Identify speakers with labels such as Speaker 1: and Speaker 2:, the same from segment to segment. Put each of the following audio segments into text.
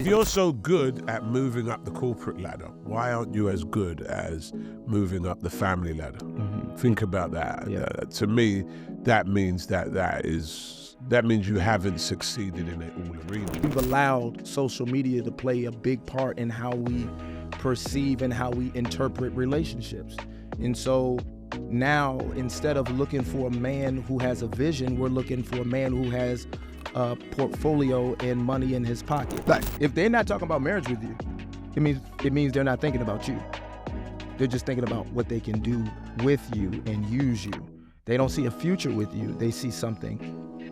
Speaker 1: If you're so good at moving up the corporate ladder, why aren't you as good as moving up the family ladder? Think about that.
Speaker 2: Yeah.
Speaker 1: To me, that means that means you haven't succeeded in it all arenas.
Speaker 2: We've allowed social media to play a big part in how we perceive and how we interpret relationships. And so now, instead of looking for a man who has a vision, we're looking for a man who has a portfolio and money in his pocket. Like, if they're not talking about marriage with you, it means they're not thinking about you. They're just thinking about what they can do with you and use you. They don't see a future with you. They see something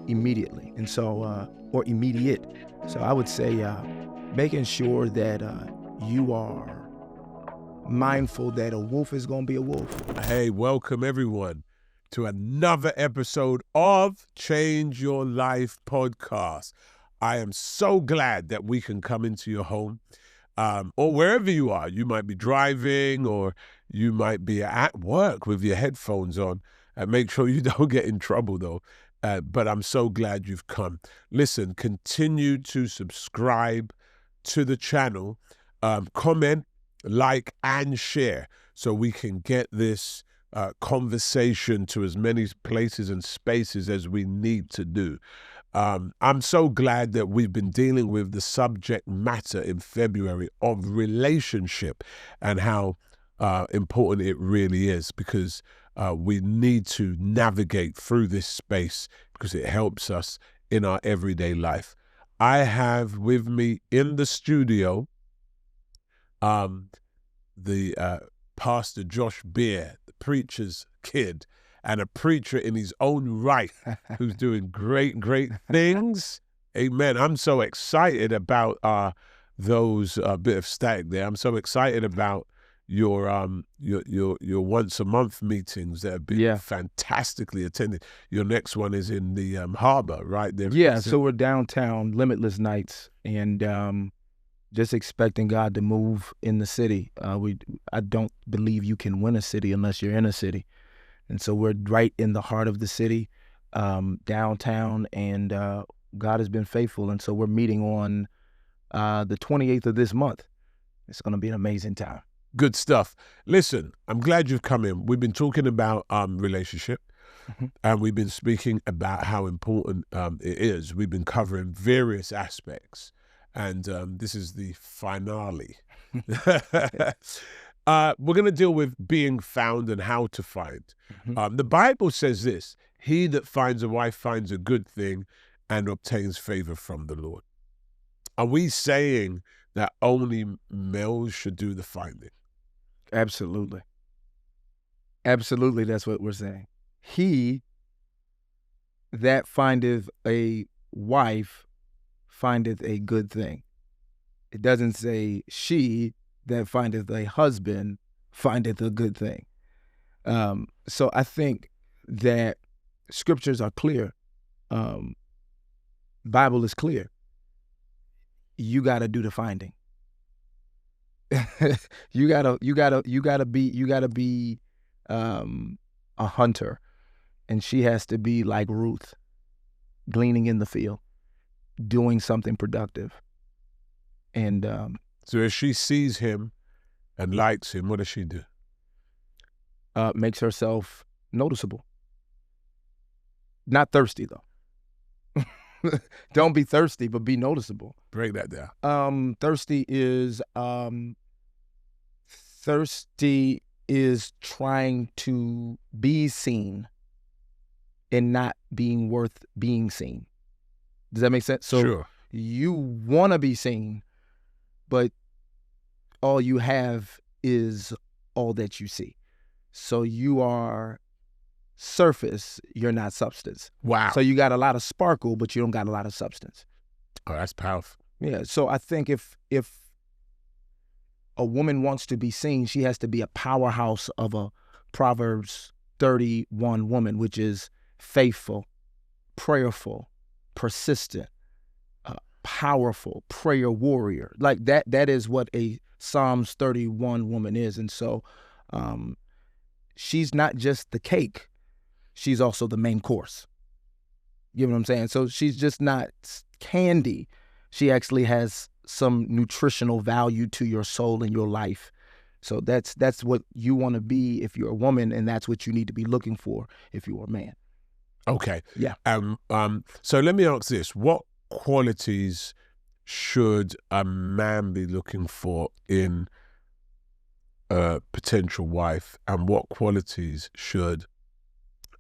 Speaker 2: immediately, and so or immediate. So I would say making sure that you are mindful that a wolf is going to be a wolf.
Speaker 1: Hey, welcome everyone to another episode of Change Your Life podcast. I am so glad that we can come into your home or wherever you are. You might be driving or you might be at work with your headphones on. Make sure you don't get in trouble though. But I'm so glad you've come. Listen, continue to subscribe to the channel, comment, like, and share so we can get this conversation to as many places and spaces as we need to do. I'm so glad that we've been dealing with the subject matter in February of relationship and how important it really is, because we need to navigate through this space because it helps us in our everyday life. I have with me in the studio the Pastor Josh Beer, the preacher's kid, and a preacher in his own right, who's doing great things. Amen. I'm so excited about those bit of static there. I'm so excited about your once a month meetings that have been fantastically attended. Your next one is in the harbor, right there.
Speaker 2: Yeah, so we're downtown, Limitless Nights, and just expecting God to move in the city. I don't believe you can win a city unless you're in a city. And so we're right in the heart of the city, downtown, and God has been faithful. And so we're meeting on the 28th of this month. It's going to be an amazing time.
Speaker 1: Good stuff. Listen, I'm glad you've come in. We've been talking about relationship, and we've been speaking about how important it is. We've been covering various aspects. And this is the finale. We're going to deal with being found and how to find. The Bible says this: he that finds a wife finds a good thing and obtains favor from the Lord. Are we saying that only males should do the finding?
Speaker 2: Absolutely. Absolutely, that's what we're saying. He that findeth a wife findeth a good thing. It doesn't say she that findeth a husband findeth a good thing. So I think that scriptures are clear. Bible is clear. You got to do the finding. you gotta be a hunter, and she has to be like Ruth, gleaning in the field, doing something productive. And
Speaker 1: so if she sees him and likes him, what does she do?
Speaker 2: Makes herself noticeable. Not thirsty though. Don't be thirsty, but be noticeable.
Speaker 1: Break that down.
Speaker 2: Thirsty is trying to be seen and not being worth being seen. Does that make sense? So
Speaker 1: sure.
Speaker 2: You want to be seen, but all you have is all that you see. So you are surface, you're not substance.
Speaker 1: Wow.
Speaker 2: So you got a lot of sparkle, but you don't got a lot of substance.
Speaker 1: Oh, that's powerful.
Speaker 2: Yeah. So I think if a woman wants to be seen, she has to be a powerhouse of a Proverbs 31 woman, which is faithful, prayerful, persistent, powerful, prayer warrior. Like that is what a Psalms 31 woman is. And so she's not just the cake, she's also the main course. You know what I'm saying? So she's just not candy. She actually has some nutritional value to your soul and your life. So that's what you want to be if you're a woman, and that's what you need to be looking for if you're a man.
Speaker 1: Okay.
Speaker 2: Yeah.
Speaker 1: So let me ask this: what qualities should a man be looking for in a potential wife, and what qualities should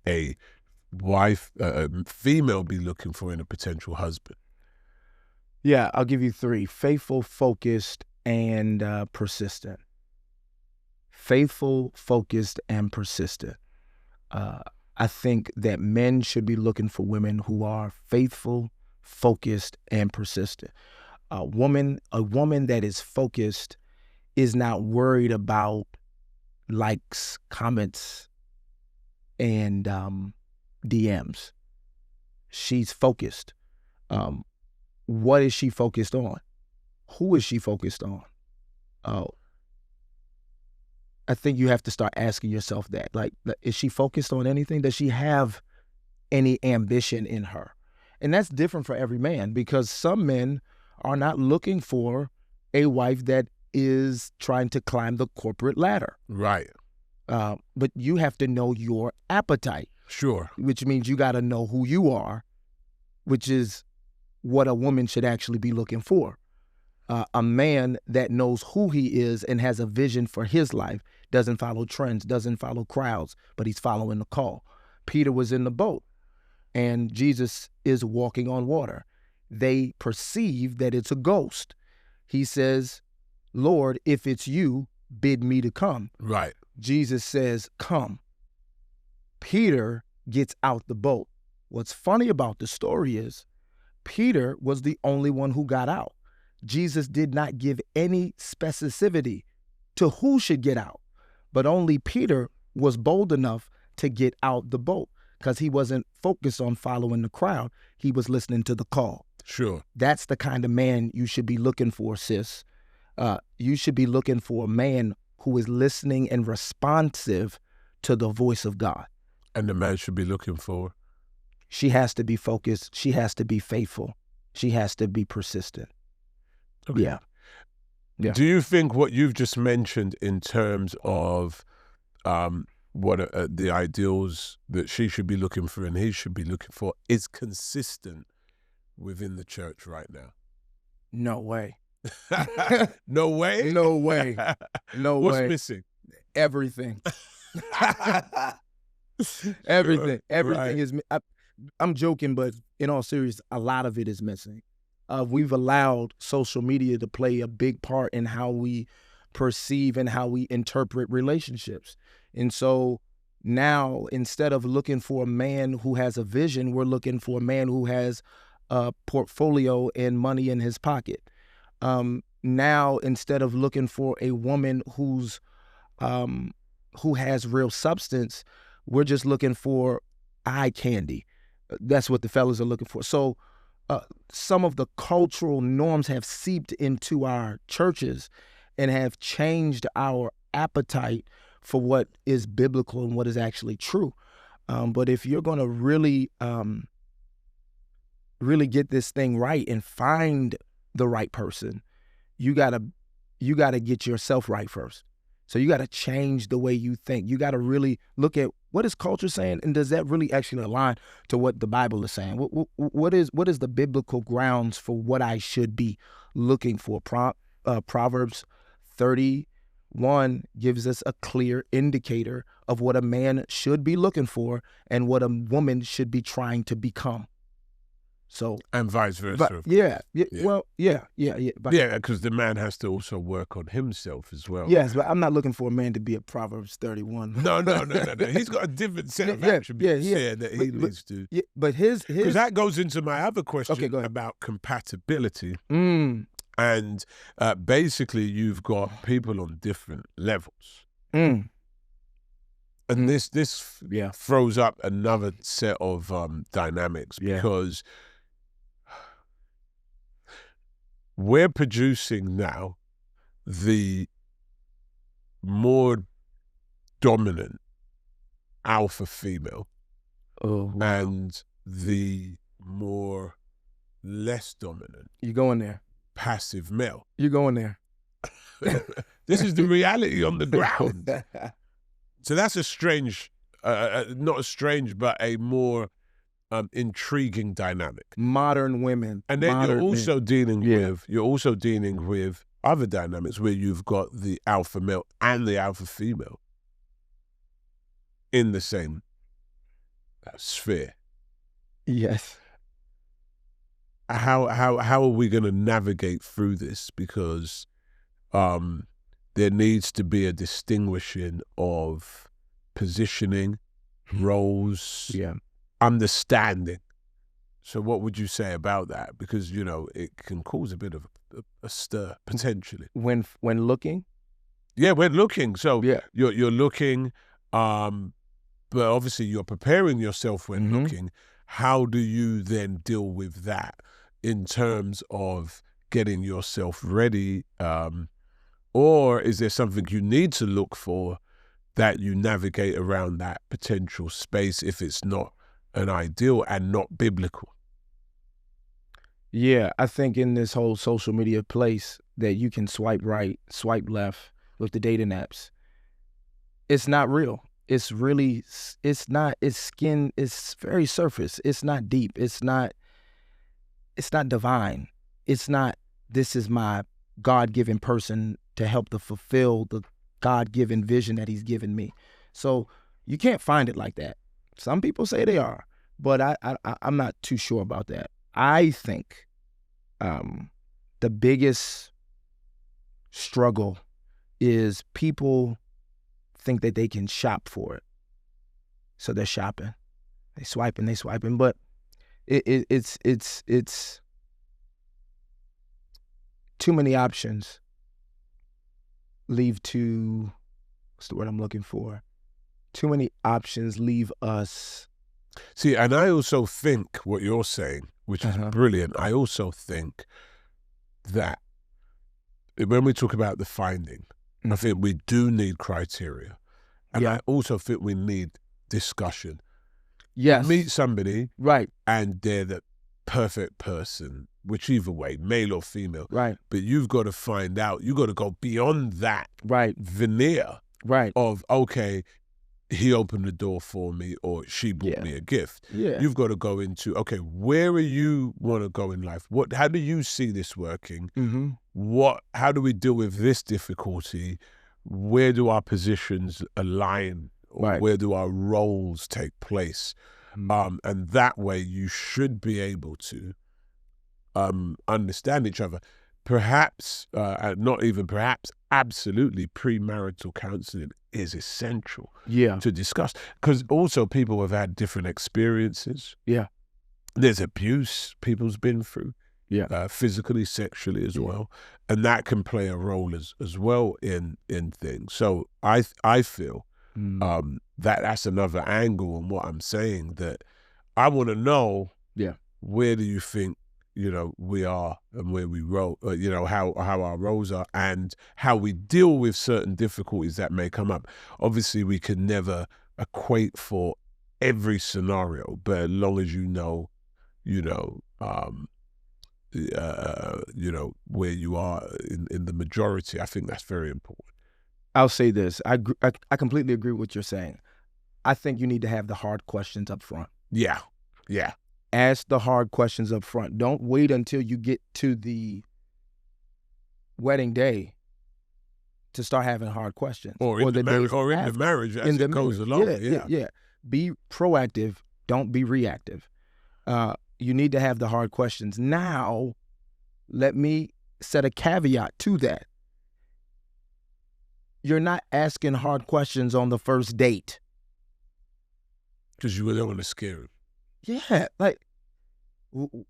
Speaker 1: a female be looking for in a potential husband?
Speaker 2: Yeah, I'll give you 3: faithful, focused, and persistent. Faithful, focused, and persistent. I think that men should be looking for women who are faithful, focused, and persistent. A woman that is focused is not worried about likes, comments, and DMs. She's focused. What is she focused on? Who is she focused on? I think you have to start asking yourself that. Like, is she focused on anything? Does she have any ambition in her? And that's different for every man, because some men are not looking for a wife that is trying to climb the corporate ladder.
Speaker 1: Right.
Speaker 2: But you have to know your appetite.
Speaker 1: Sure.
Speaker 2: Which means you got to know who you are, which is what a woman should actually be looking for. A man that knows who he is and has a vision for his life, doesn't follow trends, doesn't follow crowds, but he's following the call. Peter was in the boat and Jesus is walking on water. They perceive that it's a ghost. He says, Lord, if it's you, bid me to come.
Speaker 1: Right.
Speaker 2: Jesus says, come. Peter gets out the boat. What's funny about the story is Peter was the only one who got out. Jesus did not give any specificity to who should get out, but only Peter was bold enough to get out the boat because he wasn't focused on following the crowd. He was listening to the call.
Speaker 1: Sure.
Speaker 2: That's the kind of man you should be looking for, sis. You should be looking for a man who is listening and responsive to the voice of God.
Speaker 1: And the man should be looking for?
Speaker 2: She has to be focused. She has to be faithful. She has to be persistent.
Speaker 1: Okay.
Speaker 2: Yeah. Yeah.
Speaker 1: Do you think what you've just mentioned in terms of what the ideals that she should be looking for and he should be looking for is consistent within the church right now?
Speaker 2: No way.
Speaker 1: No way?
Speaker 2: No way. No
Speaker 1: What's
Speaker 2: way.
Speaker 1: missing?
Speaker 2: Everything. Everything. Everything
Speaker 1: Right.
Speaker 2: is. I'm joking, but in all seriousness, a lot of it is missing. We've allowed social media to play a big part in how we perceive and how we interpret relationships. And so now, instead of looking for a man who has a vision, we're looking for a man who has a portfolio and money in his pocket. Now, instead of looking for a woman who has real substance, we're just looking for eye candy. That's what the fellas are looking for. So some of the cultural norms have seeped into our churches and have changed our appetite for what is biblical and what is actually true. But if you're going to really get this thing right and find the right person, you gotta get yourself right first. So you got to change the way you think. You got to really look at what is culture saying, and does that really actually align to what the Bible is saying? What is the biblical grounds for what I should be looking for? Proverbs 31 gives us a clear indicator of what a man should be looking for and what a woman should be trying to become. So
Speaker 1: and vice versa.
Speaker 2: Yeah.
Speaker 1: Yeah.
Speaker 2: Yeah,
Speaker 1: because the man has to also work on himself as well.
Speaker 2: Yes, but I'm not looking for a man to be a Proverbs 31.
Speaker 1: No. He's got a different set of attributes that he needs to.
Speaker 2: Yeah, but his
Speaker 1: because that goes into my other question
Speaker 2: go ahead.
Speaker 1: about compatibility. And basically, you've got people on different levels. And this throws up another set of dynamics because we're producing now the more dominant alpha female and the more less dominant
Speaker 2: you going there
Speaker 1: passive male.
Speaker 2: You're going there.
Speaker 1: This is the reality on the ground. So that's a strange, not a strange, but a more intriguing dynamic.
Speaker 2: Modern women.
Speaker 1: And then you're also dealing with other dynamics where you've got the alpha male and the alpha female in the same sphere.
Speaker 2: Yes.
Speaker 1: How are we going to navigate through this? Because there needs to be a distinguishing of positioning, roles, understanding. So what would you say about that? Because, you know, it can cause a bit of a stir, potentially.
Speaker 2: When looking?
Speaker 1: Yeah, when looking. So
Speaker 2: yeah.
Speaker 1: you're looking, but obviously you're preparing yourself when looking. How do you then deal with that in terms of getting yourself ready? Or is there something you need to look for that you navigate around that potential space if it's not an ideal and not biblical?
Speaker 2: Yeah, I think in this whole social media place that you can swipe right, swipe left with the dating apps, it's not real. It's really, it's not, it's very surface. It's not deep. It's not divine. It's not, this is my God-given person to help to fulfill the God-given vision that he's given me. So you can't find it like that. Some people say they are, but I'm not too sure about that. I think the biggest struggle is people think that they can shop for it. So they're shopping. They swiping, but it's too many options leave to, what's the word I'm looking for? Too many options leave us.
Speaker 1: See, and I also think what you're saying, which is brilliant, I also think that when we talk about the finding, I think we do need criteria. And I also think we need discussion.
Speaker 2: Yes.
Speaker 1: Meet somebody,
Speaker 2: right,
Speaker 1: and they're the perfect person, whichever way, male or female.
Speaker 2: Right.
Speaker 1: But you've got to find out, you've got to go beyond that veneer
Speaker 2: right,
Speaker 1: of, okay, he opened the door for me or she bought me a gift.
Speaker 2: Yeah.
Speaker 1: You've got to go into, okay, where are you want to go in life? How do you see this working? How do we deal with this difficulty? Where do our positions align? Or where do our roles take place? And that way you should be able to understand each other. Perhaps, not even perhaps, absolutely premarital counseling is essential to discuss. Because also people have had different experiences. Yeah. There's abuse people's been through. Yeah. Physically, sexually as well. And that can play a role as well in things. So I feel that's another angle on what I'm saying, that I want to know where do you think, you know, we are and where we roll, you know, how our roles are and how we deal with certain difficulties that may come up. Obviously, we can never equate for every scenario, but as long as you know, where you are in the majority, I think that's very important.
Speaker 2: I'll say this. I completely agree with what you're saying. I think you need to have the hard questions up front.
Speaker 1: Yeah.
Speaker 2: Ask the hard questions up front. Don't wait until you get to the wedding day to start having hard questions.
Speaker 1: Or in the marriage as it goes along.
Speaker 2: Yeah. Be proactive. Don't be reactive. You need to have the hard questions. Now, let me set a caveat to that. You're not asking hard questions on the first date.
Speaker 1: Because you don't want to scare him.
Speaker 2: Yeah, like,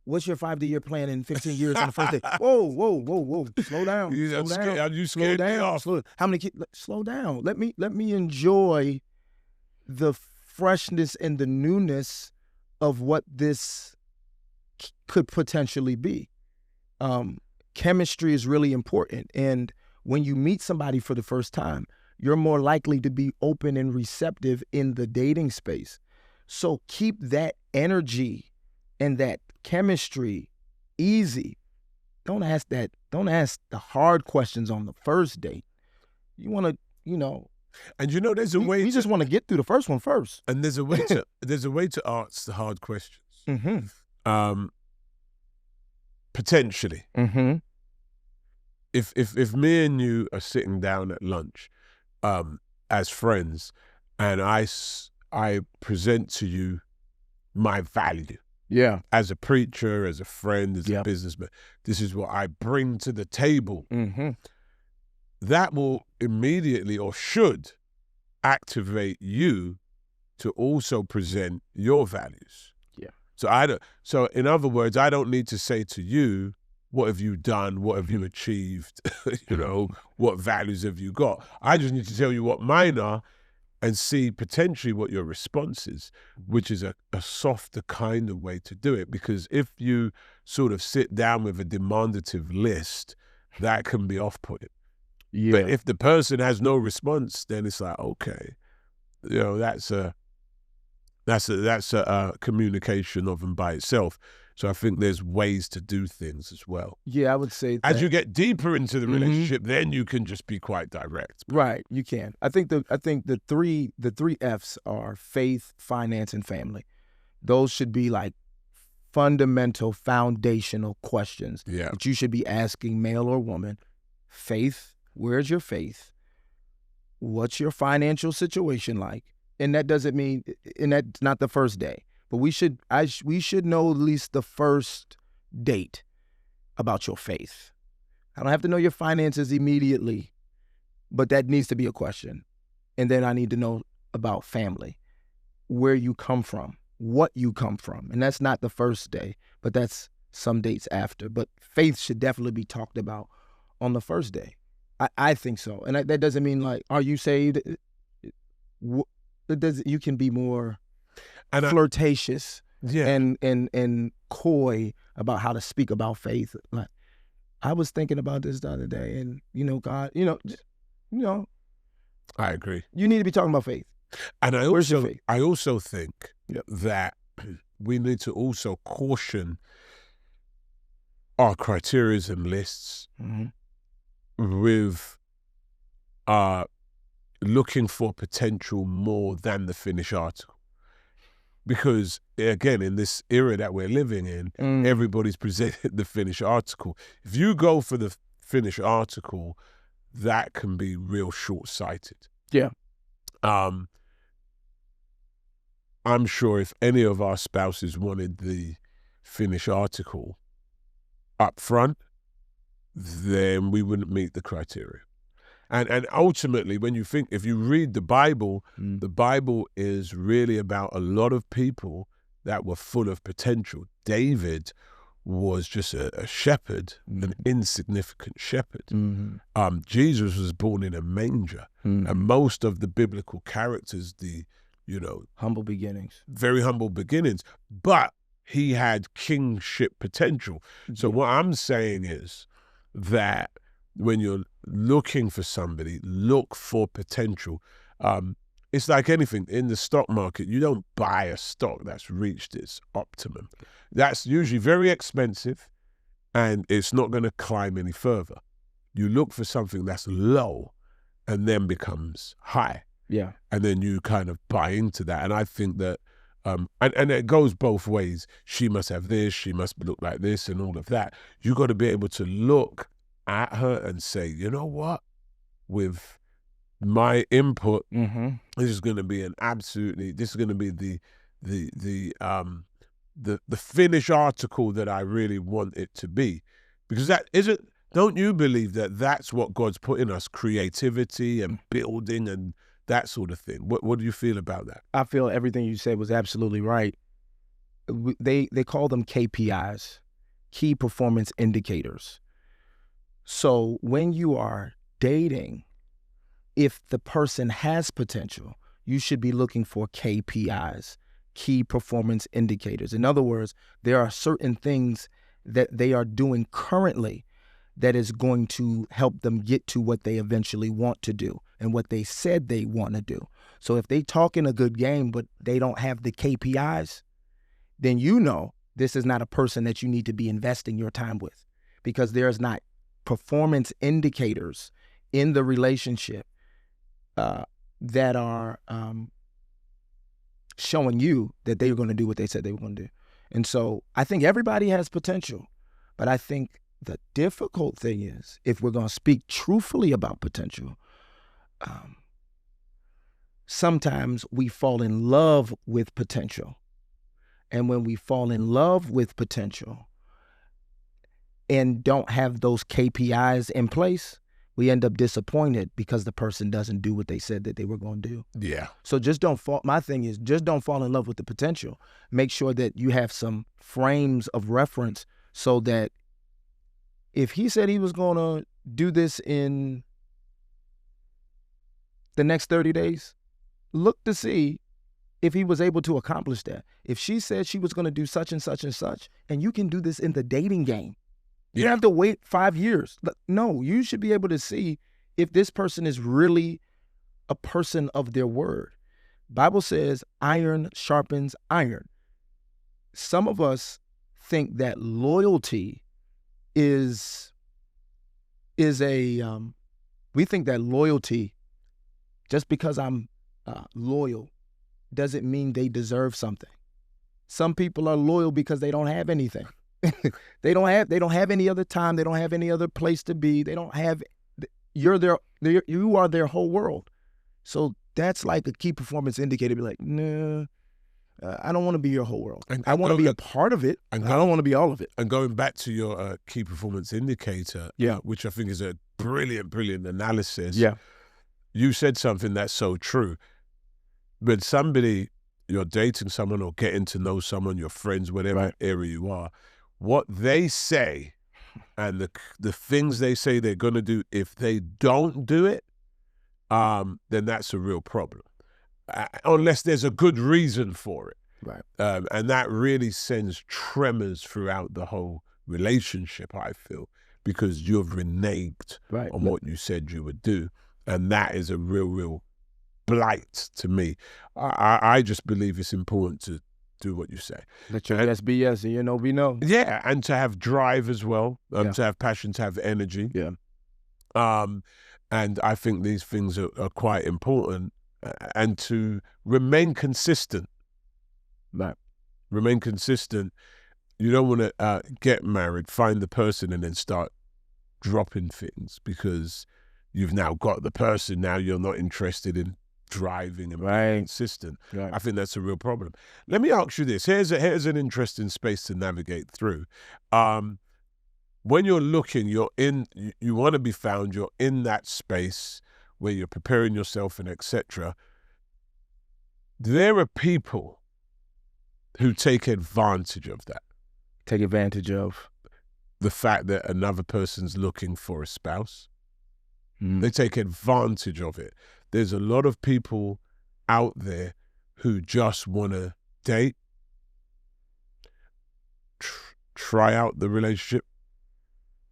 Speaker 2: what's your 5-year plan in 15 years on the first date? Whoa. Slow down.
Speaker 1: You scared me off.
Speaker 2: How many kids? Slow down. Let me enjoy the freshness and the newness of what this could potentially be. Chemistry is really important. And when you meet somebody for the first time, you're more likely to be open and receptive in the dating space. So keep that energy and that chemistry easy. Don't ask that Don't ask the hard questions on the first date. You want to,
Speaker 1: And there's a way.
Speaker 2: You just want to get through the first one first.
Speaker 1: And there's a way to ask the hard questions.
Speaker 2: Mm-hmm.
Speaker 1: Potentially.
Speaker 2: Mm-hmm.
Speaker 1: If me and you are sitting down at lunch, as friends, and I present to you my value.
Speaker 2: Yeah.
Speaker 1: As a preacher, as a friend, as
Speaker 2: Yep.
Speaker 1: a businessman, this is what I bring to the table.
Speaker 2: Mm-hmm.
Speaker 1: That will immediately, or should, activate you to also present your values.
Speaker 2: Yeah.
Speaker 1: So in other words, I don't need to say to you, what have you done? What have you achieved? What values have you got? I just need to tell you what mine are and see potentially what your response is, which is a softer kind of way to do it. Because if you sort of sit down with a demandative list, that can be off-putting.
Speaker 2: Yeah.
Speaker 1: But if the person has no response, then it's like, okay, that's a communication of and by itself. So I think there's ways to do things as well.
Speaker 2: Yeah, I would say
Speaker 1: As you get deeper into the
Speaker 2: Mhm.
Speaker 1: relationship, then you can just be quite direct.
Speaker 2: right, you can. I think the three F's are faith, finance, and family. Those should be like fundamental, foundational questions
Speaker 1: Yeah.
Speaker 2: that you should be asking, male or woman. Faith, where's your faith? What's your financial situation like? And that doesn't mean, and that's not the first day, but we should know at least the first date about your faith. I don't have to know your finances immediately, but that needs to be a question. And then I need to know about family, where you come from, what you come from. And that's not the first day, but that's some dates after. But faith should definitely be talked about on the first day. I think so. And that doesn't mean like, are you saved? You can be more flirtatious and coy about how to speak about faith. Like, I was thinking about this the other day, and God,
Speaker 1: I agree.
Speaker 2: you need to be talking about faith.
Speaker 1: And
Speaker 2: Where's your faith?
Speaker 1: I also think
Speaker 2: Yep.
Speaker 1: that we need to also caution our criteria and lists
Speaker 2: Mm-hmm.
Speaker 1: with looking for potential more than the finished article. Because, again, in this era that we're living in, everybody's presented the finished article. If you go for the finished article, that can be real short-sighted.
Speaker 2: Yeah.
Speaker 1: I'm sure if any of our spouses wanted the finished article up front, then we wouldn't meet the criteria. And ultimately, if you read the Bible is really about a lot of people that were full of potential. David was just a shepherd, an insignificant shepherd.
Speaker 2: Mm-hmm.
Speaker 1: Jesus was born in a manger.
Speaker 2: Mm-hmm.
Speaker 1: And most of the biblical characters,
Speaker 2: Humble beginnings.
Speaker 1: very humble beginnings, but he had kingship potential. So what I'm saying is that when you're looking for somebody, look for potential. It's like anything in the stock market. You don't buy a stock that's reached its optimum. That's usually very expensive, and it's not going to climb any further. You look for something that's low and then becomes high.
Speaker 2: Yeah.
Speaker 1: And then you kind of buy into that. And I think that, and it goes both ways. She must have this, she must look like this, and all of that. You got to be able to look at her and say, you know what? With my input, this is going to be this is going to be the finished article that I really want it to be. Because don't you believe that that's what God's put in us, creativity and building and that sort of thing? What do you feel about that?
Speaker 2: I feel everything you said was absolutely right. They call them KPIs, key performance indicators. So when you are dating, if the person has potential, you should be looking for KPIs, key performance indicators. In other words, there are certain things that they are doing currently that is going to help them get to what they eventually want to do and what they said they want to do. So if they talk in a good game, but they don't have the KPIs, then this is not a person that you need to be investing your time with, because there's not performance indicators in the relationship that are showing you that they're going to do what they said they were going to do. And so I think everybody has potential, but I think the difficult thing is, if we're going to speak truthfully about potential, sometimes we fall in love with potential. And when we fall in love with potential and don't have those KPIs in place, we end up disappointed because the person doesn't do what they said that they were going to do.
Speaker 1: Yeah.
Speaker 2: So my thing is, just don't fall in love with the potential. Make sure that you have some frames of reference so that if he said he was going to do this in the next 30 days, look to see if he was able to accomplish that. If she said she was going to do such and such and such, and you can do this in the dating game, you don't have to wait 5 years. No, you should be able to see if this person is really a person of their word. Bible says iron sharpens iron. Some of us think that loyalty is we think that loyalty, just because I'm loyal, doesn't mean they deserve something. Some people are loyal because they don't have anything. They don't have any other time. They don't have any other place to be. They don't have, you are their whole world. So that's like a key performance indicator. Be like, no, I don't want to be your whole world. I want to be a part of it. I don't want to be all of it.
Speaker 1: And going back to your key performance indicator, which I think is a brilliant analysis. Yeah. You said something that's so true. When you're dating someone or getting to know someone, your friends, whatever area you are, what they say and the things they say they're going to do, if they don't do it, then that's a real problem. Unless there's a good reason for it.
Speaker 2: Right.
Speaker 1: And that really sends tremors throughout the whole relationship, I feel, because you've reneged on what you said you would do. And that is a real blight to me. I just believe it's important to do what you say.
Speaker 2: Let your yes be yes and your no be no.
Speaker 1: Yeah, and to have drive as well, to have passion, to have energy.
Speaker 2: Yeah.
Speaker 1: And I think these things are quite important, and to remain consistent.
Speaker 2: Right.
Speaker 1: Remain consistent. You don't want to get married, find the person, and then start dropping things because you've now got the person. Now you're not interested in driving and being consistent. Right. I think that's a real problem. Let me ask you this. Here's an interesting space to navigate through. When you're looking, you want to be found, you're in that space where you're preparing yourself and etc. There are people who take advantage of that.
Speaker 2: Take advantage of?
Speaker 1: The fact that another person's looking for a spouse. They take advantage of it. There's a lot of people out there who just want to date, try out the relationship,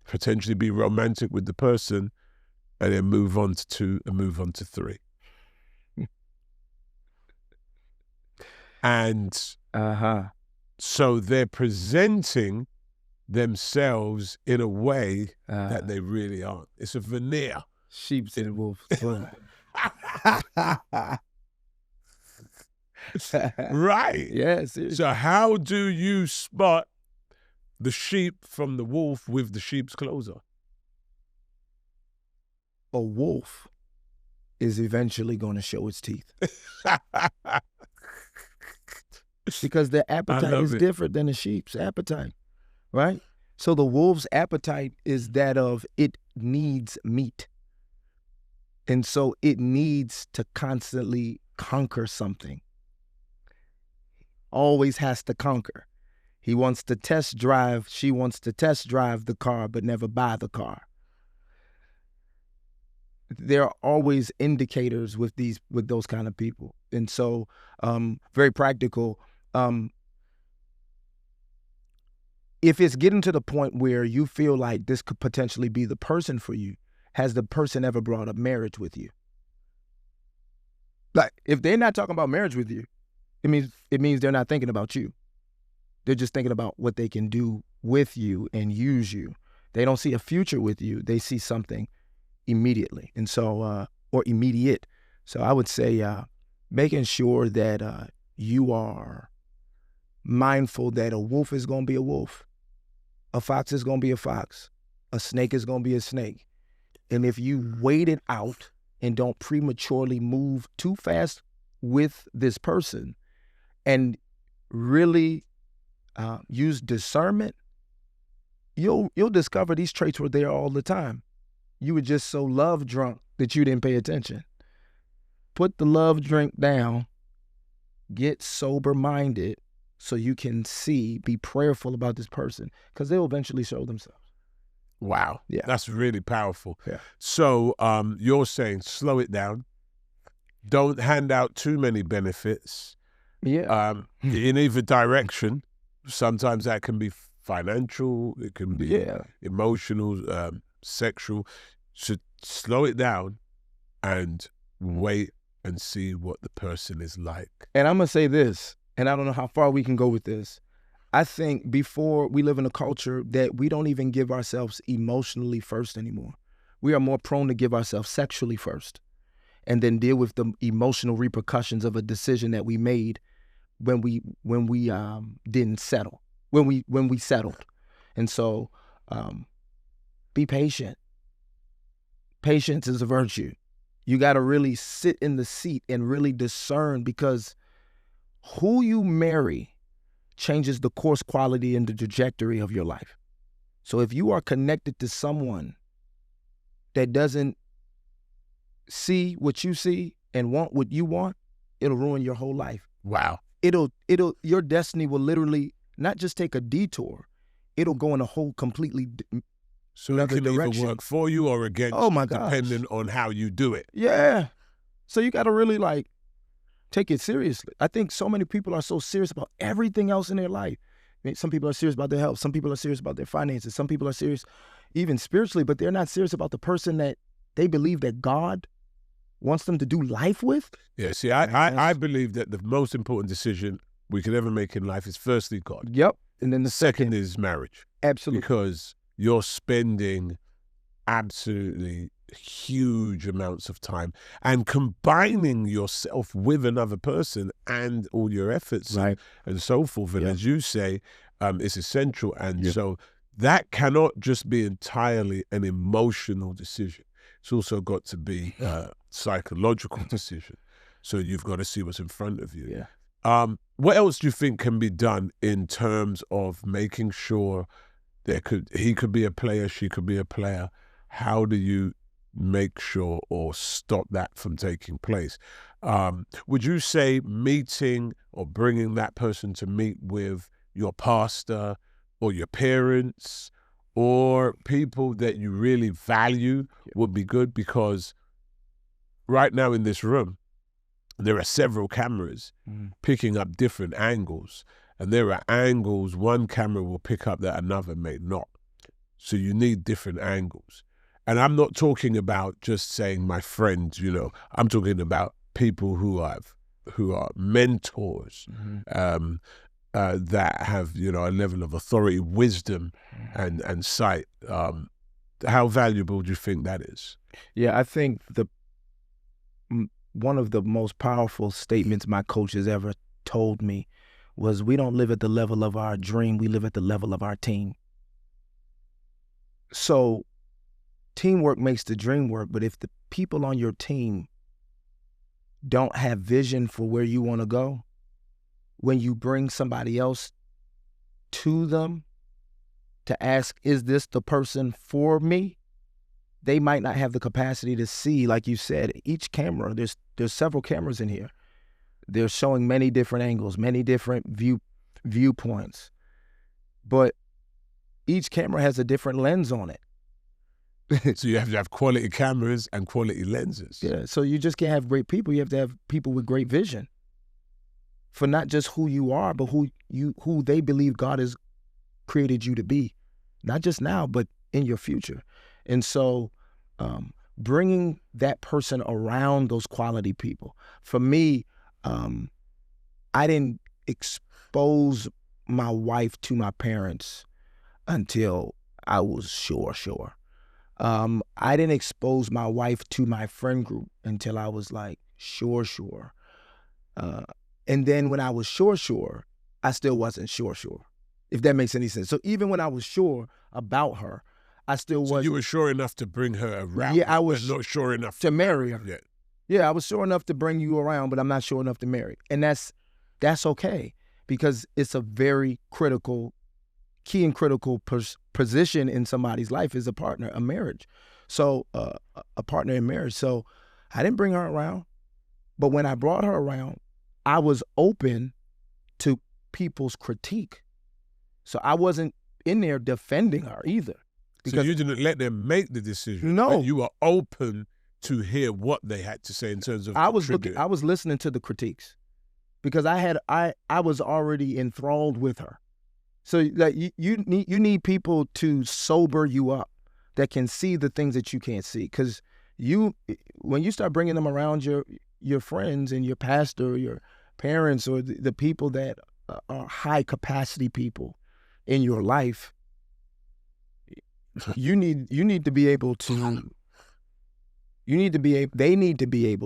Speaker 1: potentially be romantic with the person, and then move on to 2 and move on to 3. And so they're presenting themselves in a way that they really aren't. It's a veneer.
Speaker 2: Sheeps and wolves.
Speaker 1: Right.
Speaker 2: Yes.
Speaker 1: So how do you spot the sheep from the wolf with the sheep's clothes on?
Speaker 2: A wolf is eventually going to show its teeth. Because their appetite is different than the sheep's appetite, right? So the wolf's appetite is that of it needs meat. And so it needs to constantly conquer something. Always has to conquer. He wants to test drive, she wants to test drive the car, but never buy the car. There are always indicators with those kind of people. And so, very practical. If it's getting to the point where you feel like this could potentially be the person for you, has the person ever brought up marriage with you? Like, if they're not talking about marriage with you, it means they're not thinking about you. They're just thinking about what they can do with you and use you. They don't see a future with you. They see something immediately. And so, or immediate. So I would say making sure that you are mindful that a wolf is going to be a wolf. A fox is going to be a fox. A snake is going to be a snake. And if you wait it out and don't prematurely move too fast with this person and really use discernment, you'll discover these traits were there all the time. You were just so love drunk that you didn't pay attention. Put the love drink down, get sober-minded so you can see, be prayerful about this person, because they'll eventually show themselves.
Speaker 1: Wow.
Speaker 2: Yeah.
Speaker 1: That's really powerful.
Speaker 2: Yeah.
Speaker 1: So you're saying slow it down. Don't hand out too many benefits.
Speaker 2: Yeah.
Speaker 1: In either direction. Sometimes that can be financial, it can be emotional, sexual. So slow it down and wait and see what the person is like.
Speaker 2: And I'm going to say this, and I don't know how far we can go with this. I think before we live in a culture that we don't even give ourselves emotionally first anymore. We are more prone to give ourselves sexually first and then deal with the emotional repercussions of a decision that we made when we didn't settle, when we settled. And so be patient. Patience is a virtue. You got to really sit in the seat and really discern, because who you marry changes the course, quality, and the trajectory of your life. So if you are connected to someone that doesn't see what you see and want what you want, it'll ruin your whole life.
Speaker 1: Wow.
Speaker 2: Your destiny will literally not just take a detour, it'll go in a whole completely
Speaker 1: so it can either work for you or against you, depending on how you do it.
Speaker 2: Yeah. So you got to really take it seriously. I think so many people are so serious about everything else in their life. I mean, some people are serious about their health. Some people are serious about their finances. Some people are serious even spiritually, but they're not serious about the person that they believe that God wants them to do life with.
Speaker 1: Yeah, see, I believe that the most important decision we could ever make in life is firstly God.
Speaker 2: Yep. And then the
Speaker 1: second is marriage.
Speaker 2: Absolutely.
Speaker 1: Because you're spending absolutely huge amounts of time and combining yourself with another person and all your efforts and so forth. And as you say, it's essential. And so that cannot just be entirely an emotional decision. It's also got to be a psychological decision. So you've got to see what's in front of you.
Speaker 2: Yeah.
Speaker 1: What else do you think can be done in terms of making sure he could be a player, she could be a player? How do you make sure or stop that from taking place? Would you say meeting or bringing that person to meet with your pastor or your parents or people that you really value would be good? Because right now in this room, there are several cameras picking up different angles. And there are angles one camera will pick up that another may not. So you need different angles. And I'm not talking about just saying my friends, I'm talking about people who are mentors, that have, a level of authority, wisdom, and sight. How valuable do you think that is?
Speaker 2: Yeah, I think one of the most powerful statements my coach has ever told me was, we don't live at the level of our dream, we live at the level of our team. So teamwork makes the dream work, but if the people on your team don't have vision for where you want to go, when you bring somebody else to them to ask, is this the person for me? They might not have the capacity to see, like you said, each camera, there's several cameras in here. They're showing many different angles, many different viewpoints. But each camera has a different lens on it.
Speaker 1: So you have to have quality cameras and quality lenses.
Speaker 2: Yeah, so you just can't have great people. You have to have people with great vision for not just who you are, but who they believe God has created you to be. Not just now, but in your future. And so bringing that person around those quality people. For me, I didn't expose my wife to my parents until I was sure. I didn't expose my wife to my friend group until I was like sure. And then when I was sure, I still wasn't sure, if that makes any sense. So even when I was sure about her, I still
Speaker 1: So
Speaker 2: was.
Speaker 1: you were sure enough to bring her around,
Speaker 2: Yeah, I was
Speaker 1: but not sure enough
Speaker 2: to marry her.
Speaker 1: Yeah.
Speaker 2: Yeah, I was sure enough to bring you around, but I'm not sure enough to marry. And that's okay, because it's a very key and critical position in somebody's life is a partner, a marriage. So a partner in marriage. So I didn't bring her around, but when I brought her around, I was open to people's critique. So I wasn't in there defending her either.
Speaker 1: So you didn't let them make the decision.
Speaker 2: No.
Speaker 1: But you were open to hear what they had to say in terms of
Speaker 2: I was listening to the critiques, because I was already enthralled with her. So like you need people to sober you up that can see the things that you can't see. Because when you start bringing them around your friends and your pastor, your parents, or the people that are high capacity people in your life, they need to be able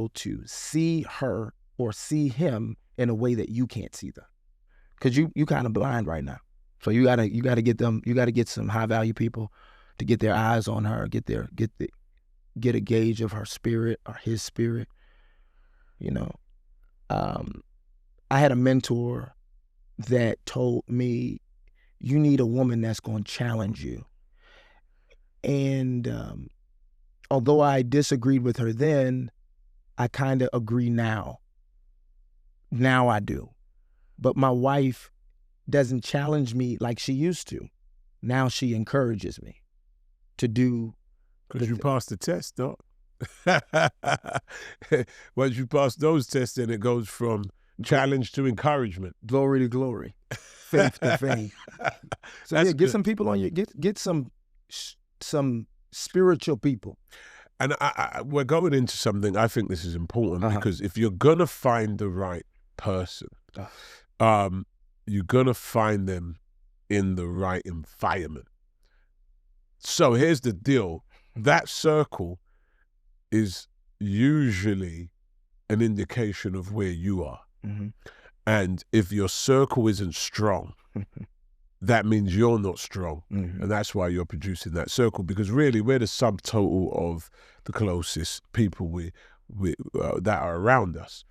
Speaker 2: to see her or see him in a way that you can't see them, because you kind of blind right now. So you gotta get some high value people to get their eyes on her, get a gauge of her spirit or his spirit. I had a mentor that told me, you need a woman that's going to challenge you. And although I disagreed with her then, I kind of agree now. Now I do. But my wife doesn't challenge me like she used to. Now she encourages me to do.
Speaker 1: Because you passed the test, though. Once you pass those tests, then it goes from challenge to encouragement.
Speaker 2: Glory to glory. Faith to faith. So yeah, get some people on your, get some spiritual people.
Speaker 1: And we're going into something, I think this is important, because if you're going to find the right person, you're going to find them in the right environment. So here's the deal. That circle is usually an indication of where you are. Mm-hmm. And if your circle isn't strong, that means you're not strong. Mm-hmm. And that's why you're producing that circle, because really we're the subtotal of the closest people that are around us.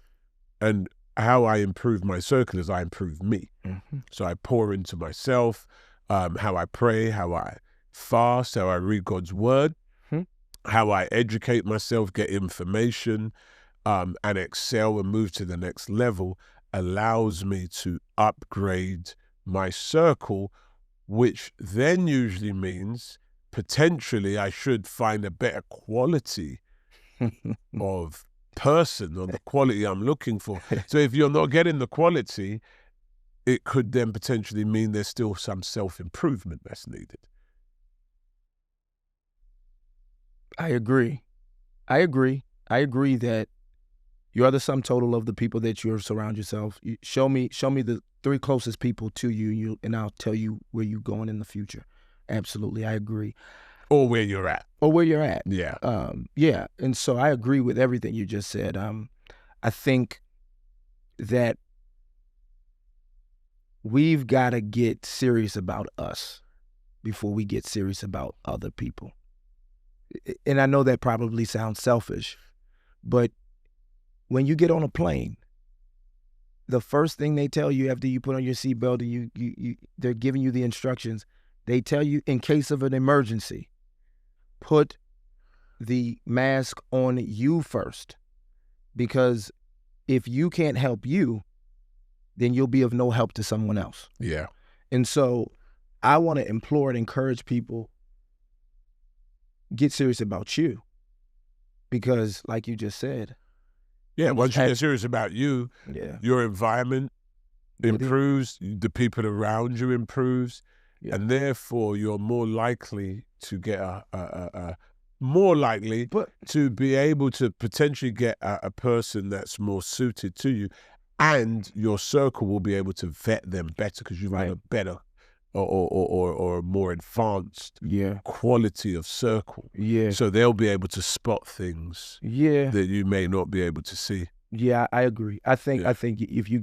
Speaker 1: And how I improve my circle is I improve me. Mm-hmm. So I pour into myself, how I pray, how I fast, how I read God's word, how I educate myself, get information, and excel and move to the next level allows me to upgrade my circle, which then usually means potentially I should find a better quality of person, or the quality I'm looking for. So if you're not getting the quality, it could then potentially mean there's still some self-improvement that's needed.
Speaker 2: I agree that you are the sum total of the people that you surround yourself. Show me the three closest people to you, and I'll tell you where you're going in the future. Absolutely, I agree.
Speaker 1: Or where you're at.
Speaker 2: Yeah. Yeah. And so I agree with everything you just said. I think that we've got to get serious about us before we get serious about other people. And I know that probably sounds selfish, but when you get on a plane, the first thing they tell you after you put on your seatbelt and they're giving you the instructions, they tell you, in case of an emergency, put the mask on you first, because if you can't help you, then you'll be of no help to someone else.
Speaker 1: Yeah.
Speaker 2: And so I want to implore and encourage people, get serious about you, because like you just said.
Speaker 1: Yeah, once you get serious about you, your environment improves, the people around you improves, and therefore you're more likely to get to be able to potentially get a person that's more suited to you, and your circle will be able to vet them better because you've got a better or a more advanced
Speaker 2: Yeah.
Speaker 1: quality of circle.
Speaker 2: Yeah.
Speaker 1: So they'll be able to spot things
Speaker 2: Yeah.
Speaker 1: that you may not be able to see.
Speaker 2: Yeah, I agree. I think
Speaker 1: Yeah.
Speaker 2: if you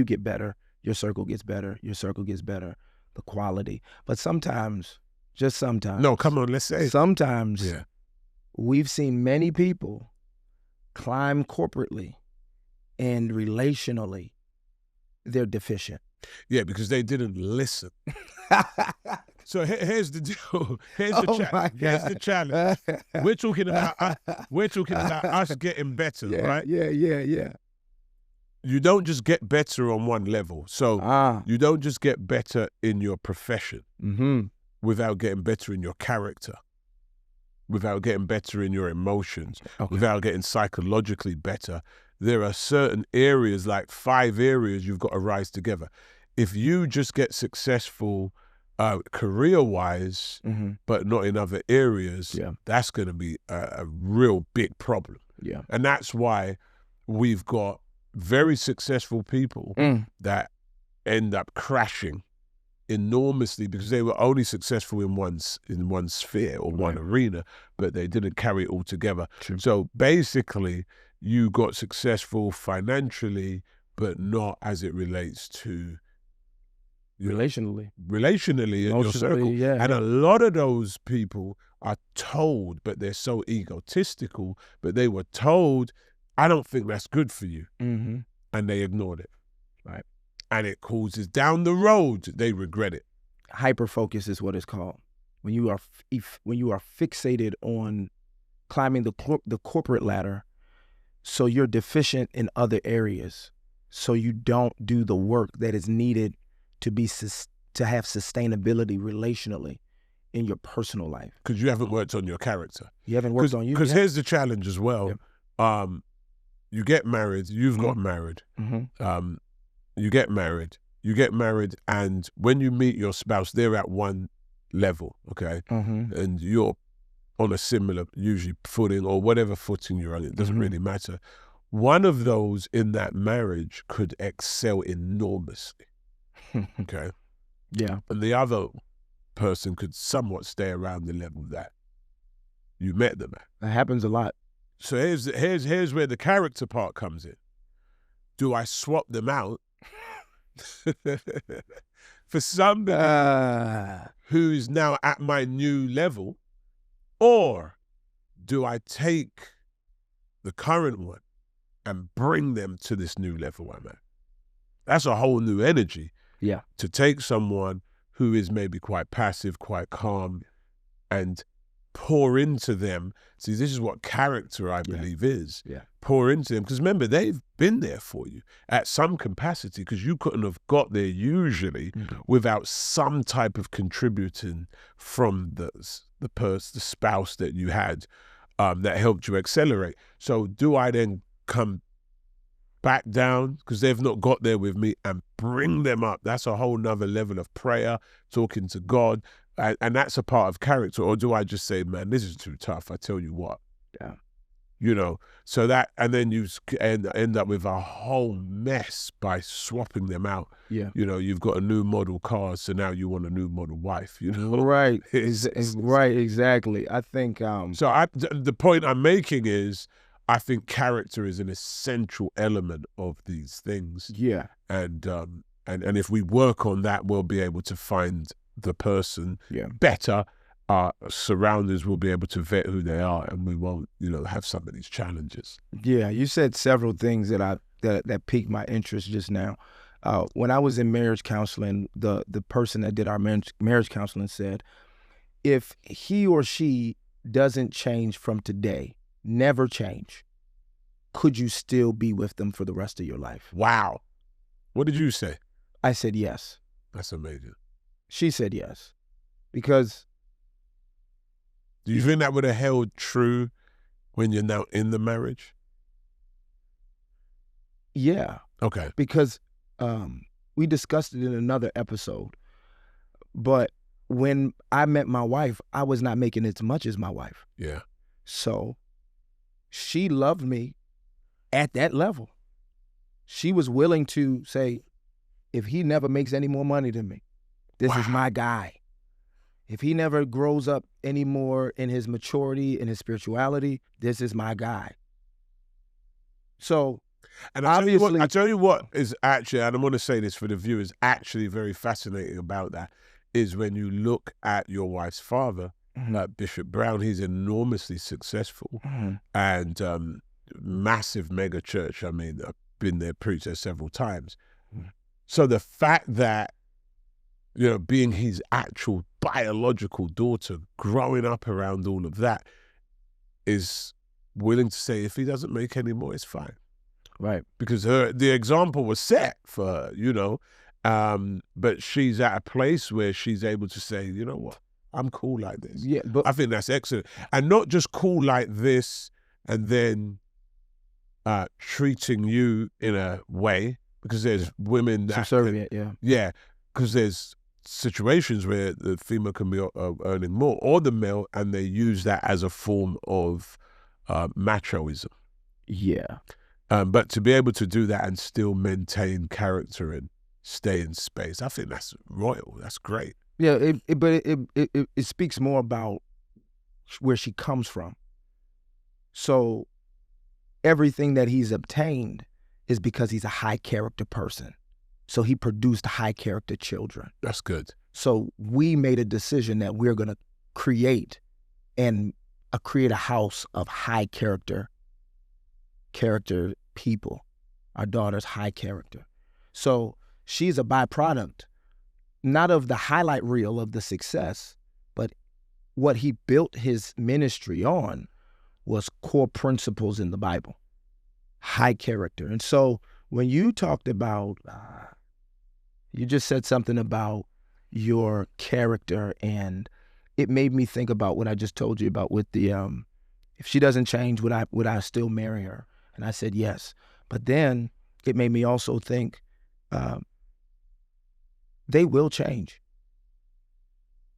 Speaker 2: get better, your circle gets better, the quality. But sometimes, just sometimes.
Speaker 1: No, come on, let's say.
Speaker 2: Sometimes
Speaker 1: Yeah.
Speaker 2: we've seen many people climb corporately and relationally, they're deficient.
Speaker 1: Yeah, because they didn't listen. So here's the deal. Here's the challenge. We're talking about us getting better, right?
Speaker 2: Yeah.
Speaker 1: You don't just get better on one level. So you don't just get better in your profession without getting better in your character, without getting better in your emotions, without getting psychologically better. There are certain areas, like 5 areas, you've got to rise together. If you just get successful career-wise, but not in other areas, that's going to be a real big problem.
Speaker 2: Yeah.
Speaker 1: And that's why we've got very successful people that end up crashing enormously because they were only successful in one sphere or one arena, but they didn't carry it all together.
Speaker 2: True.
Speaker 1: So basically, you got successful financially, but not as it relates to
Speaker 2: relationally
Speaker 1: in your circle.
Speaker 2: Yeah.
Speaker 1: And a lot of those people are told, but they're so egotistical, but they were told, I don't think that's good for you. And they ignored it.
Speaker 2: Right.
Speaker 1: And it causes down the road, they regret it.
Speaker 2: Hyperfocus is what it's called. When you are fixated on climbing the corporate ladder, so you're deficient in other areas. So you don't do the work that is needed to have sustainability relationally in your personal life.
Speaker 1: Because you haven't worked on your character.
Speaker 2: You haven't worked on you.
Speaker 1: Because here's the challenge as well.
Speaker 2: Yep.
Speaker 1: You get married, you've got married. You get married, and when you meet your spouse, they're at one level, okay? And you're on a similar, usually, footing or whatever footing you're on, it doesn't really matter. One of those in that marriage could excel enormously, okay?
Speaker 2: Yeah.
Speaker 1: And the other person could somewhat stay around the level that you met them at.
Speaker 2: That happens a lot.
Speaker 1: So here's where the character part comes in. Do I swap them out for somebody who is now at my new level, or do I take the current one and bring them to this new level I'm at? That's a whole new energy.
Speaker 2: Yeah.
Speaker 1: To take someone who is maybe quite passive, quite calm, and pour into them. See, this is what character, I believe, is.
Speaker 2: Yeah.
Speaker 1: Pour into them. Because remember, they've been there for you at some capacity, because you couldn't have got there usually without some type of contributing from the spouse that you had that helped you accelerate. So do I then come back down because they've not got there with me and bring them up? That's a whole nother level of prayer, talking to God. And that's a part of character. Or do I just say, man, this is too tough, I tell you what.
Speaker 2: Yeah.
Speaker 1: You know, so that, and then you end up with a whole mess by swapping them out.
Speaker 2: Yeah.
Speaker 1: You know, you've got a new model car, so now you want a new model wife, you know?
Speaker 2: Right. Right, exactly. I think...
Speaker 1: So the point I'm making is, I think character is an essential element of these things.
Speaker 2: Yeah.
Speaker 1: And if we work on that, we'll be able to find the person better. Our surroundings will be able to vet who they are, and we won't, have some of these challenges.
Speaker 2: Yeah, you said several things that piqued my interest just now. When I was in marriage counseling, the person that did our marriage counseling said, if he or she doesn't change from today, never change, could you still be with them for the rest of your life?
Speaker 1: Wow. What did you say?
Speaker 2: I said yes.
Speaker 1: That's amazing.
Speaker 2: She said yes. Because...
Speaker 1: Do you think that would have held true when you're now in the marriage?
Speaker 2: Yeah.
Speaker 1: Okay.
Speaker 2: Because we discussed it in another episode, but when I met my wife, I was not making as much as my wife.
Speaker 1: Yeah.
Speaker 2: So she loved me at that level. She was willing to say, if he never makes any more money than me, This is my guy. If he never grows up anymore in his maturity, in his spirituality, this is my guy. So,
Speaker 1: and I tell you what is actually, and I want to say this for the viewers, actually very fascinating about that is when you look at your wife's father, Bishop Brown. He's enormously successful and massive mega church. I mean, I've been there, preached there several times. So the fact that, you know, being his actual biological daughter, growing up around all of that, is willing to say if he doesn't make any more, it's fine.
Speaker 2: Right.
Speaker 1: Because the example was set for her, you know, but she's at a place where she's able to say, you know what, I'm cool like this.
Speaker 2: Yeah, but
Speaker 1: I think that's excellent. And not just cool like this and then treating you in a way, because there's women that
Speaker 2: subservient,
Speaker 1: yeah, because there's situations where the female can be earning more, or the male, and they use that as a form of machoism.
Speaker 2: Yeah.
Speaker 1: But to be able to do that and still maintain character and stay in space, I think that's royal. That's great.
Speaker 2: Yeah, but it speaks more about where she comes from. So everything that he's obtained is because he's a high character person. So he produced high character children.
Speaker 1: That's good.
Speaker 2: So we made a decision that we're going to create a house of high character people. Our daughter's high character. So she's a byproduct, not of the highlight reel of the success, but what he built his ministry on was core principles in the Bible, high character. And so when you talked about, you just said something about your character, and it made me think about what I just told you about with the, if she doesn't change, would I still marry her? And I said yes. But then it made me also think, they will change.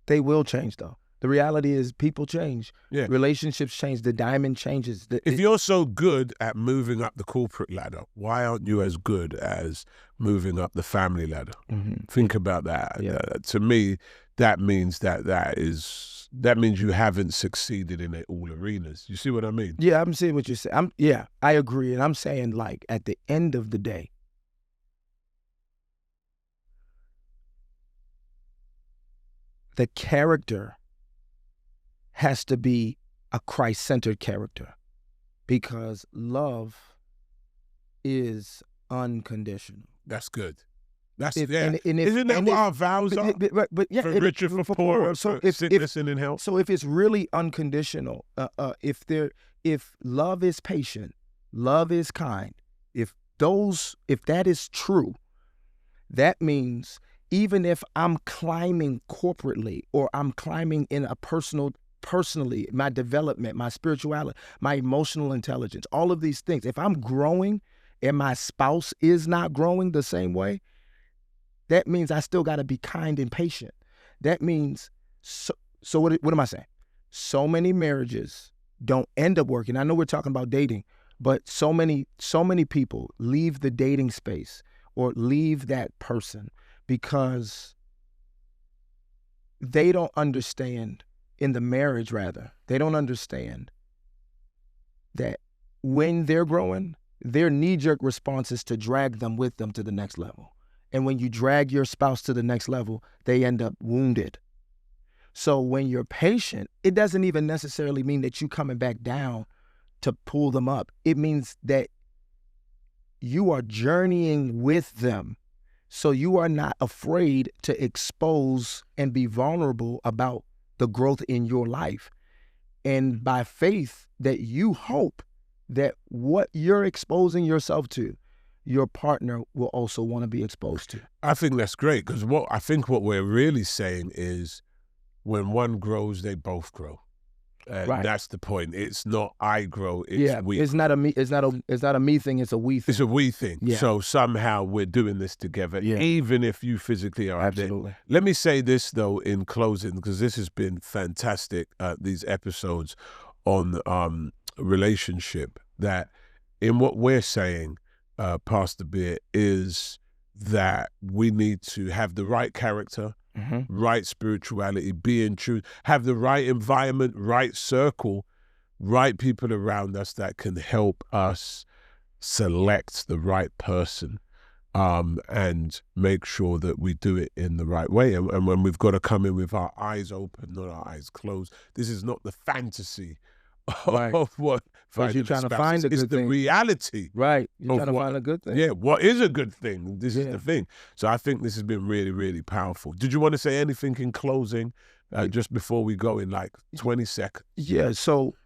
Speaker 2: They will change, though. The reality is people change.
Speaker 1: Yeah.
Speaker 2: Relationships change. The diamond changes.
Speaker 1: If you're so good at moving up the corporate ladder, why aren't you as good as moving up the family ladder? Think about that.
Speaker 2: Yeah.
Speaker 1: To me, that means that means you haven't succeeded in all arenas. You see what I mean?
Speaker 2: Yeah, I'm seeing what you're saying. I agree. And I'm saying, like, at the end of the day, the character has to be a Christ-centered character, because love is unconditional.
Speaker 1: That's good. That's
Speaker 2: and
Speaker 1: isn't that what our vows are?
Speaker 2: But yeah,
Speaker 1: for rich or for poor,
Speaker 2: so
Speaker 1: for sickness and in health.
Speaker 2: So if it's really unconditional, if love is patient, love is kind, if that is true, that means even if I'm climbing corporately, or I'm climbing in a personally, my development, my spirituality, my emotional intelligence, all of these things, if I'm growing and my spouse is not growing the same way, that means I still got to be kind and patient. That means, so what am I saying? So many marriages don't end up working. I know we're talking about dating, but so many people leave the dating space or leave that person because they don't understand, in the marriage rather, they don't understand that when they're growing, their knee-jerk response is to drag them with them to the next level. And when you drag your spouse to the next level, they end up wounded. So when you're patient, it doesn't even necessarily mean that you coming back down to pull them up. It means that you are journeying with them. So you are not afraid to expose and be vulnerable about the growth in your life. And by faith, that you hope that what you're exposing yourself to, your partner will also want to be exposed to.
Speaker 1: I think that's great, because what we're really saying is when one grows, they both grow.
Speaker 2: Right.
Speaker 1: That's the point. It's not I grow, it's we.
Speaker 2: It's not a me. It's not a me thing. It's a we thing.
Speaker 1: It's a we thing.
Speaker 2: Yeah.
Speaker 1: So somehow we're doing this together, even if you physically are.
Speaker 2: Absolutely.
Speaker 1: There. Let me say this though in closing, because this has been fantastic. These episodes on relationship, that in what we're saying, Pastor Beard, is that we need to have the right character right spirituality, be in tune, have the right environment, right circle, right people around us that can help us select the right person, and make sure that we do it in the right way. And when we've got to come in with our eyes open, not our eyes closed. This is not the fantasy
Speaker 2: Right.
Speaker 1: of what
Speaker 2: But you're
Speaker 1: finding a
Speaker 2: trying to
Speaker 1: spouse
Speaker 2: find
Speaker 1: is.
Speaker 2: a
Speaker 1: It's
Speaker 2: good
Speaker 1: the
Speaker 2: thing.
Speaker 1: reality.
Speaker 2: Right. You're
Speaker 1: of
Speaker 2: trying to
Speaker 1: what-
Speaker 2: find a good thing.
Speaker 1: Yeah, what is a good thing? This is
Speaker 2: Yeah.
Speaker 1: the thing. So I think this has been really, really powerful. Did you want to say anything in closing, just before we go in like 20 seconds?
Speaker 2: Yeah. So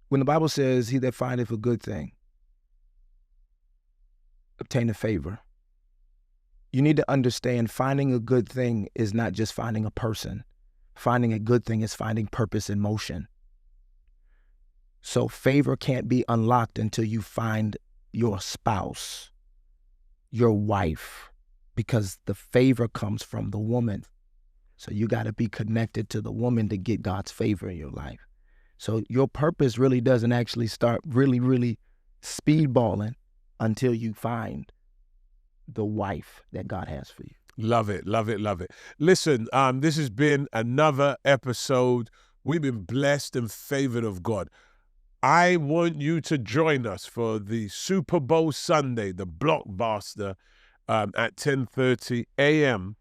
Speaker 2: when the Bible says, he that findeth a good thing obtaineth favor, you need to understand finding a good thing is not just finding a person. Finding a good thing is finding purpose in motion. So favor can't be unlocked until you find your spouse, your wife, because the favor comes from the woman. So you got to be connected to the woman to get God's favor in your life. So your purpose really doesn't actually start really speedballing until you find the wife that God has for you.
Speaker 1: Love it, love it, love it. Listen, this has been another episode. We've been blessed and favored of God. I want you to join us for the Super Bowl Sunday, the blockbuster, at 10:30 a.m.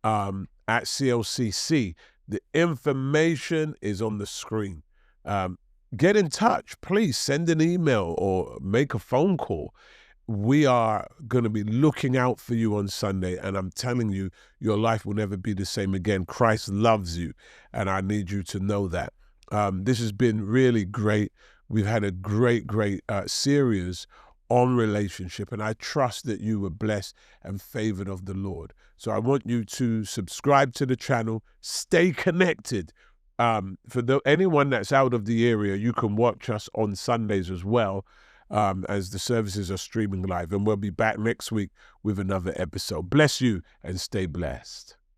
Speaker 1: At CLCC. The information is on the screen. Get in touch. Please send an email or make a phone call. We are going to be looking out for you on Sunday, and I'm telling you, your life will never be the same again. Christ loves you, and I need you to know that. This has been really great. We've had a great series on relationship, and I trust that you were blessed and favored of the Lord. So I want you to subscribe to the channel, stay connected. For anyone that's out of the area, you can watch us on Sundays as well, as the services are streaming live, and we'll be back next week with another episode. Bless you and stay blessed.